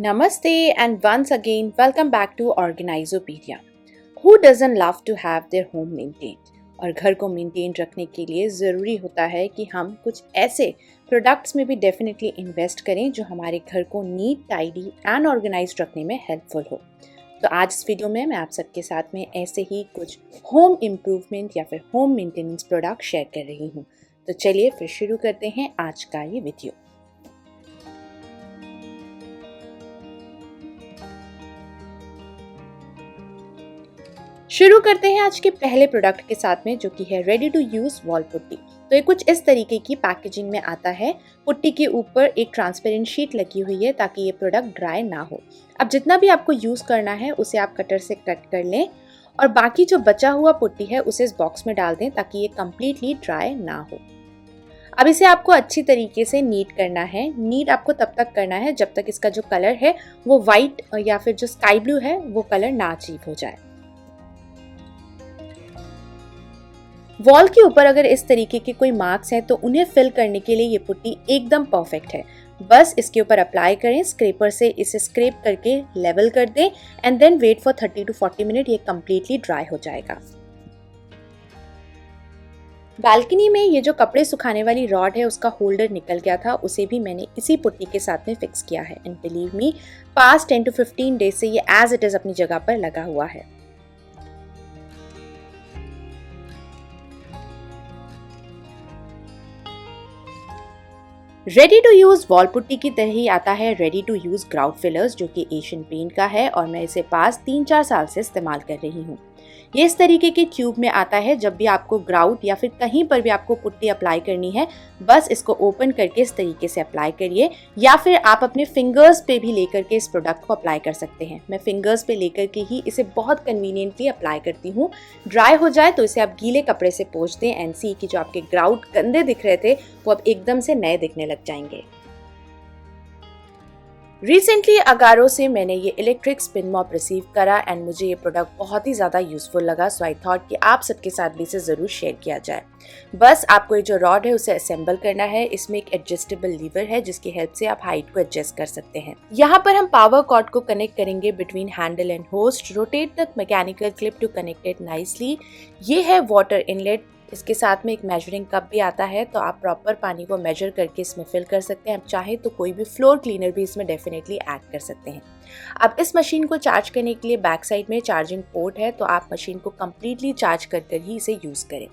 Namaste and once again welcome back to Organizopedia. Who doesn't love to have their home maintained? और घर को maintain रखने के लिए ज़रूरी होता है कि हम कुछ ऐसे प्रोडक्ट्स में भी डेफिनेटली इन्वेस्ट करें जो हमारे घर को नीट, टाइडी एंड ऑर्गेनाइज्ड रखने में हेल्पफुल हो। तो आज इस वीडियो में मैं आप सबके साथ में ऐसे ही कुछ होम इम्प्रूवमेंट या फिर होम मेंटेनेंस प्रोडक्ट शेयर कर रही हूँ। तो चलिए फिर शुरू करते हैं आज का ये वीडियो। शुरू करते हैं आज के पहले प्रोडक्ट के साथ में, जो कि है ready to use wall putty. तो ये कुछ इस तरीके की पैकेजिंग में आता है। पुट्टी के ऊपर एक ट्रांसपेरेंट शीट लगी हुई है ताकि ये प्रोडक्ट ड्राई ना हो। अब जितना भी आपको यूज करना है उसे आप कटर से कट कर लें और बाकी जो बचा हुआ पुट्टी है उसे इस बॉक्स में डाल दें ताकि ये कम्प्लीटली ड्राई ना हो। अब इसे आपको अच्छी तरीके से नीट करना है। नीट आपको तब तक करना है जब तक इसका जो कलर है वो व्हाइट या फिर जो स्काई ब्लू है वो कलर ना अचीव हो जाए। वॉल के ऊपर अगर इस तरीके के कोई मार्क्स हैं तो उन्हें फिल करने के लिए ये पुट्टी एकदम परफेक्ट है। बस इसके ऊपर अप्लाई करें, स्क्रैपर से इसे स्क्रैप करके लेवल कर दें and then wait for 30 to 40 minute. ये कम्प्लीटली ड्राई हो जाएगा। बालकनी में ये जो कपड़े सुखाने वाली रॉड है उसका होल्डर निकल गया था, उसे भी मैंने इसी पुट्टी के साथ में फिक्स किया है and believe me past 10 to 15 days से ये एज इट इज अपनी जगह पर लगा हुआ है। Ready to use wall putty की तरह ही आता है ready to use grout fillers, जो कि एशियन पेंट का है और मैं इसे पास 3-4 साल से इस्तेमाल कर रही हूँ। ये इस तरीके के ट्यूब में आता है। जब भी आपको ग्राउट या फिर कहीं पर भी आपको पुट्टी अप्लाई करनी है बस इसको ओपन करके इस तरीके से अप्लाई करिए, या फिर आप अपने फिंगर्स पे भी लेकर के इस प्रोडक्ट को अप्लाई कर सकते हैं। मैं फिंगर्स पे लेकर के ही इसे बहुत कन्वीनियंटली अप्लाई करती हूँ। ड्राई हो जाए तो इसे आप गीले कपड़े से पोंछ दें एंड सी कि जो आपके ग्राउट गंदे दिख रहे थे वो अब एकदम से नए दिखने लग जाएंगे। रिसेंटली अगारो से मैंने ये इलेक्ट्रिक स्पिन मॉप रिसीव करा एंड मुझे ये प्रोडक्ट बहुत ही ज़्यादा यूजफुल लगा, सो आई थॉट कि आप सबके साथ भी इसे ज़रूर शेयर किया जाए। बस आपको ये जो रॉड है उसे असेंबल करना है। इसमें एक एडजस्टेबल लीवर है जिसकी हेल्प से आप हाइट को एडजस्ट कर सकते हैं। यहाँ पर हम पावर कॉर्ड को कनेक्ट करेंगे between handle and host. Rotate the mechanical clip to connect it nicely. ये है वाटर इनलेट। इसके साथ में एक मेजरिंग कप भी आता है, तो आप प्रॉपर पानी को मेजर करके इसमें फिल कर सकते हैं। आप चाहे तो कोई भी फ्लोर क्लीनर भी इसमें डेफिनेटली ऐड कर सकते हैं। अब इस मशीन को चार्ज करने के लिए बैक साइड में चार्जिंग पोर्ट है, तो आप मशीन को कम्प्लीटली चार्ज कर कर ही इसे यूज़ करें।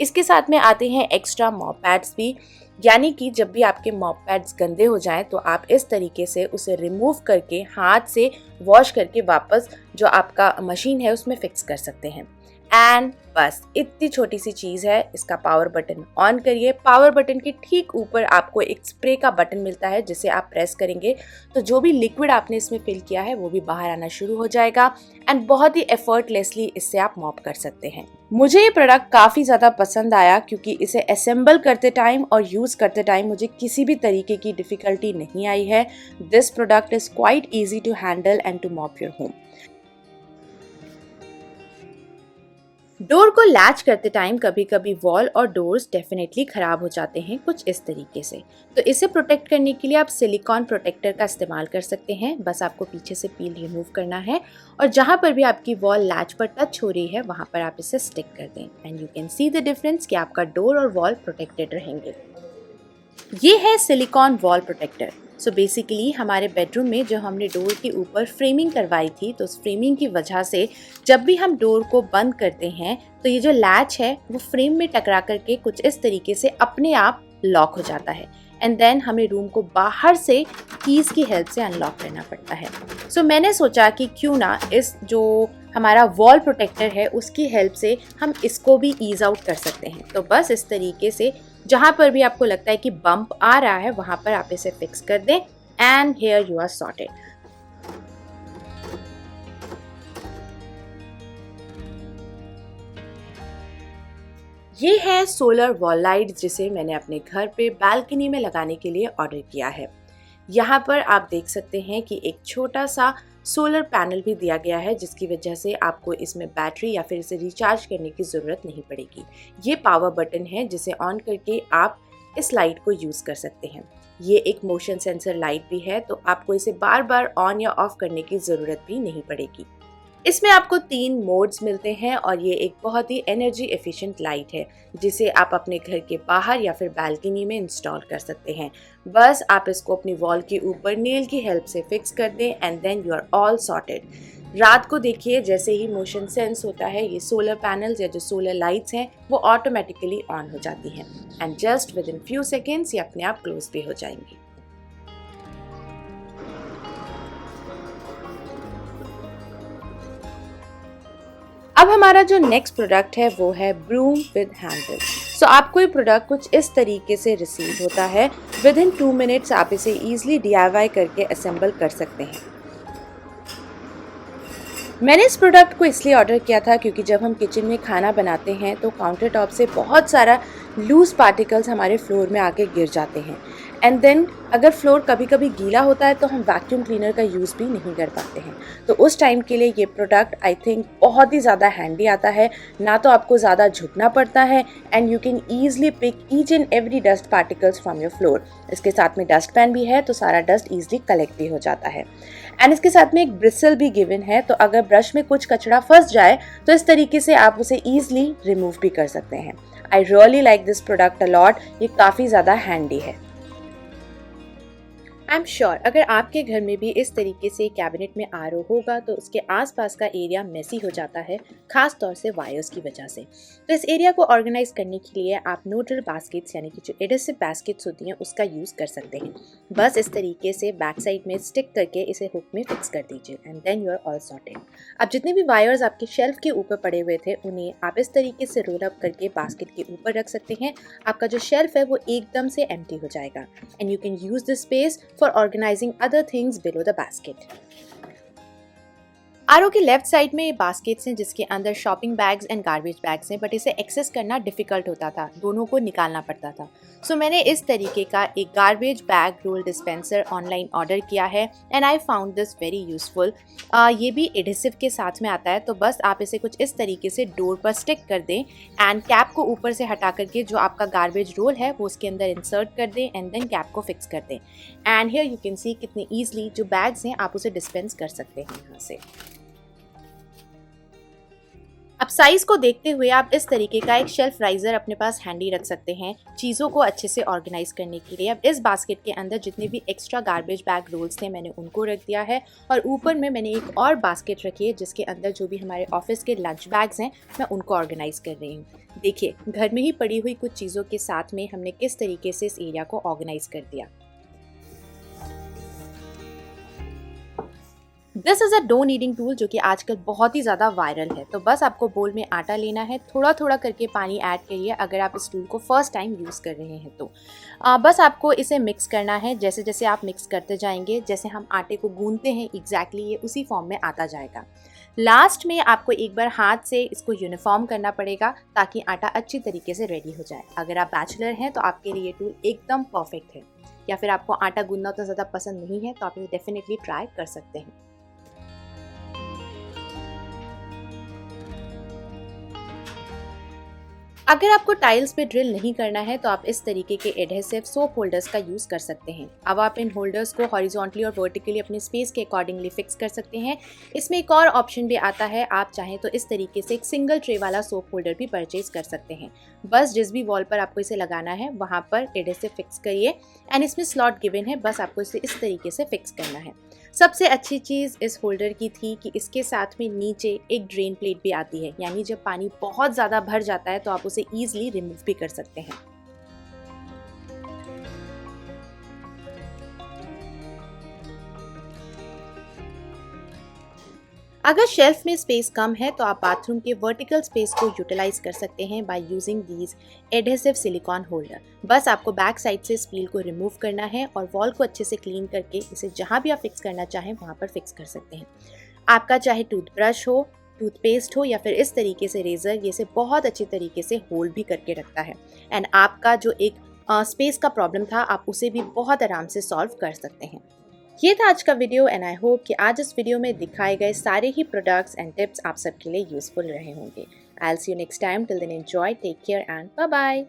इसके साथ में आते हैं एक्स्ट्रा मॉप पैड्स भी, यानी कि जब भी आपके मॉप पैड्स गंदे हो जाएं तो आप इस तरीके से उसे रिमूव करके हाथ से वॉश करके वापस जो आपका मशीन है उसमें फिक्स कर सकते हैं। एंड बस इतनी छोटी सी चीज़ है। इसका पावर बटन ऑन करिए। पावर बटन के ठीक ऊपर आपको एक स्प्रे का बटन मिलता है जिसे आप प्रेस करेंगे तो जो भी लिक्विड आपने इसमें फिल किया है वो भी बाहर आना शुरू हो जाएगा एंड बहुत ही एफर्टलेसली इससे आप मॉप कर सकते हैं। मुझे ये प्रोडक्ट काफ़ी ज़्यादा पसंद आया क्योंकि इसे असेंबल करते टाइम और यूज़ करते टाइम मुझे किसी भी तरीके की डिफ़िकल्टी नहीं आई है। This product is quite easy to handle and to mop your home. Door को लैच करते टाइम कभी कभी वॉल और डोर्स डेफिनेटली ख़राब हो जाते हैं कुछ इस तरीके से। तो इसे प्रोटेक्ट करने के लिए आप सिलिकॉन प्रोटेक्टर का इस्तेमाल कर सकते हैं। बस आपको पीछे से पील रिमूव करना है और जहाँ पर भी आपकी वॉल लैच पर टच हो रही है वहाँ पर आप इसे स्टिक कर दें and you can see the difference कि आपका डोर और वॉल प्रोटेक्टेड रहेंगे। ये है silicone wall protector. So basically हमारे बेडरूम में जो हमने डोर के ऊपर फ्रेमिंग करवाई थी, तो उस फ्रेमिंग की वजह से जब भी हम डोर को बंद करते हैं तो ये जो लैच है वो फ्रेम में टकरा करके कुछ इस तरीके से अपने आप लॉक हो जाता है एंड देन हमें रूम को बाहर से कीज़ की हेल्प से अनलॉक करना पड़ता है। सो मैंने सोचा कि क्यों ना इस जो हमारा वॉल प्रोटेक्टर है उसकी हेल्प से हम इसको भी ईज आउट कर सकते हैं। तो बस इस तरीके से जहाँ पर भी आपको लगता है कि बम्प आ रहा है वहाँ पर आप इसे फिक्स कर दें and here you are sorted. ये है सोलर वॉल लाइट जिसे मैंने अपने घर पे बालकनी में लगाने के लिए ऑर्डर किया है। यहाँ पर आप देख सकते हैं कि एक छोटा सा सोलर पैनल भी दिया गया है जिसकी वजह से आपको इसमें बैटरी या फिर इसे रिचार्ज करने की ज़रूरत नहीं पड़ेगी। ये पावर बटन है जिसे ऑन करके आप इस लाइट को यूज़ कर सकते हैं। ये एक मोशन सेंसर लाइट भी है, तो आपको इसे बार बार ऑन या ऑफ करने की ज़रूरत भी नहीं पड़ेगी। इसमें आपको 3 मोड्स मिलते हैं और ये एक बहुत ही एनर्जी एफिशिएंट लाइट है जिसे आप अपने घर के बाहर या फिर बालकनी में इंस्टॉल कर सकते हैं। बस आप इसको अपनी वॉल के ऊपर नेल की हेल्प से फिक्स कर दें and then you are all sorted. रात को देखिए जैसे ही मोशन सेंस होता है, ये सोलर पैनल्स या जो सोलर लाइट्स हैं वो ऑटोमेटिकली ऑन हो जाती हैं and just with in few seconds ये अपने आप क्लोज भी हो जाएंगी। अब हमारा जो नेक्स्ट प्रोडक्ट है वो है ब्रूम विद हैंडल। सो आपको ये प्रोडक्ट कुछ इस तरीके से रिसीव होता है। विद इन 2 मिनट्स आप इसे ईजिली DIY करके असेंबल कर सकते हैं। मैंने इस प्रोडक्ट को इसलिए ऑर्डर किया था क्योंकि जब हम किचन में खाना बनाते हैं तो काउंटर टॉप से बहुत सारा लूज पार्टिकल्स हमारे फ्लोर में आके गिर जाते हैं एंड देन अगर फ्लोर कभी कभी गीला होता है तो हम वैक्यूम क्लीनर का यूज़ भी नहीं कर पाते हैं। तो उस टाइम के लिए ये प्रोडक्ट आई थिंक बहुत ही ज़्यादा हैंडी आता है। ना तो आपको ज़्यादा झुकना पड़ता है and you can easily pick each and every dust particles from your floor. इसके साथ में डस्ट पैन भी है तो सारा डस्ट ईजिली कलेक्ट भी हो जाता है एंड इसके साथ में एक ब्रिसल भी गिवन है, तो अगर ब्रश में कुछ कचरा फंस जाए तो इस तरीके से आप उसे ईजिली रिमूव भी कर सकते हैं। I really like this product a lot. ये काफ़ी ज़्यादा हैंडी है। आई एम श्योर अगर आपके घर में भी इस तरीके से कैबिनेट में RO होगा तो उसके आसपास का एरिया मेसी हो जाता है, खास तौर से वायर्स की वजह से। तो इस एरिया को ऑर्गेनाइज करने के लिए आप नो ड्रिल बास्केट्स यानी कि जो एडहेसिव बास्केट्स होती हैं उसका यूज़ कर सकते हैं। बस इस तरीके से बैक साइड में स्टिक करके इसे हुक में फिक्स कर दीजिए and then you are all sorted. अब जितने भी वायर्स आपके शेल्फ के ऊपर पड़े हुए थे उन्हें आप इस तरीके से रोल अप करके बास्केट के ऊपर रख सकते हैं। आपका जो शेल्फ है वो एकदम से एम्प्टी हो जाएगा and you can use this space for organizing other things below the basket. RO के लेफ्ट साइड में बास्केट्स हैं जिसके अंदर shopping bags and garbage bags हैं, बट इसे एक्सेस करना डिफ़िकल्ट होता था, दोनों को निकालना पड़ता था। सो मैंने इस तरीके का एक garbage bag roll dispenser online order किया है and I found this very useful. ये भी एडहेसिव के साथ में आता है, तो बस आप इसे कुछ इस तरीके से डोर पर स्टिक कर दें एंड कैप को ऊपर से हटा करके जो आपका गार्बेज रोल है वो उसके अंदर इंसर्ट कर दें एंड देन कैप को फिक्स कर दें एंड हियर यू कैन सी कितनी ईजिली जो बैग्स हैं आप उसे डिस्पेंस कर सकते हैं यहाँ से। अब साइज को देखते हुए आप इस तरीके का एक शेल्फ राइजर अपने पास हैंडी रख सकते हैं चीज़ों को अच्छे से ऑर्गेनाइज करने के लिए। अब इस बास्केट के अंदर जितने भी एक्स्ट्रा गार्बेज बैग रोल्स थे मैंने उनको रख दिया है और ऊपर में मैंने एक और बास्केट रखी है जिसके अंदर जो भी हमारे ऑफिस के लंच बैग्स हैं मैं उनको ऑर्गेनाइज कर रही हूँ। देखिए घर में ही पड़ी हुई कुछ चीज़ों के साथ में हमने किस तरीके से इस एरिया को ऑर्गेनाइज कर दिया। This is a dough kneading tool जो कि आजकल बहुत ही ज़्यादा वायरल है। तो बस आपको बोल में आटा लेना है, थोड़ा थोड़ा करके पानी ऐड करिए अगर आप इस टूल को फर्स्ट टाइम यूज़ कर रहे हैं तो। बस आपको इसे मिक्स करना है। जैसे जैसे आप मिक्स करते जाएंगे, जैसे हम आटे को गूंथते हैं एग्जैक्टली ये उसी फॉर्म में आता जाएगा। लास्ट में आपको एक बार हाथ से इसको यूनिफॉर्म करना पड़ेगा ताकि आटा अच्छी तरीके से रेडी हो जाए। अगर आप बैचलर हैं तो आपके लिए ये टूल एकदम परफेक्ट है, या फिर आपको आटा गूंथना उतना ज़्यादा पसंद नहीं है तो आप इसे डेफिनेटली ट्राई कर सकते हैं। अगर आपको टाइल्स पे ड्रिल नहीं करना है तो आप इस तरीके के एडहेसिव सोप होल्डर्स का यूज़ कर सकते हैं। अब आप इन होल्डर्स को हॉरिजॉन्टली और वर्टिकली अपने स्पेस के अकॉर्डिंगली फिक्स कर सकते हैं। इसमें एक और ऑप्शन भी आता है, आप चाहें तो इस तरीके से एक सिंगल ट्रे वाला सोप होल्डर भी परचेज कर सकते हैं। बस जिस भी वॉल पर आपको इसे लगाना है वहाँ पर एडहेसिव फिक्स करिए एंड इसमें स्लॉट गिवन है, बस आपको इसे इस तरीके से फिक्स करना है। सबसे अच्छी चीज़ इस होल्डर की थी कि इसके साथ में नीचे एक ड्रेन प्लेट भी आती है, यानी जब पानी बहुत ज़्यादा भर जाता है तो आप उसे ईजिली रिमूव भी कर सकते हैं। अगर शेल्फ में स्पेस कम है तो आप बाथरूम के वर्टिकल स्पेस को यूटिलाइज कर सकते हैं by using these adhesive silicon holder. बस आपको बैक साइड से स्पील को रिमूव करना है और वॉल को अच्छे से क्लीन करके इसे जहां भी आप फिक्स करना चाहें वहां पर फिक्स कर सकते हैं। आपका चाहे टूथब्रश हो, टूथपेस्ट हो या फिर इस तरीके से रेजर, ये इसे बहुत अच्छी तरीके से होल्ड भी करके रखता है एंड आपका जो एक स्पेस का प्रॉब्लम था आप उसे भी बहुत आराम से सॉल्व कर सकते हैं। ये था आज का वीडियो एंड आई होप कि आज इस वीडियो में दिखाए गए सारे ही प्रोडक्ट्स एंड टिप्स आप सबके लिए यूजफुल रहे होंगे। I will see you next time, till then enjoy, take care and bye bye.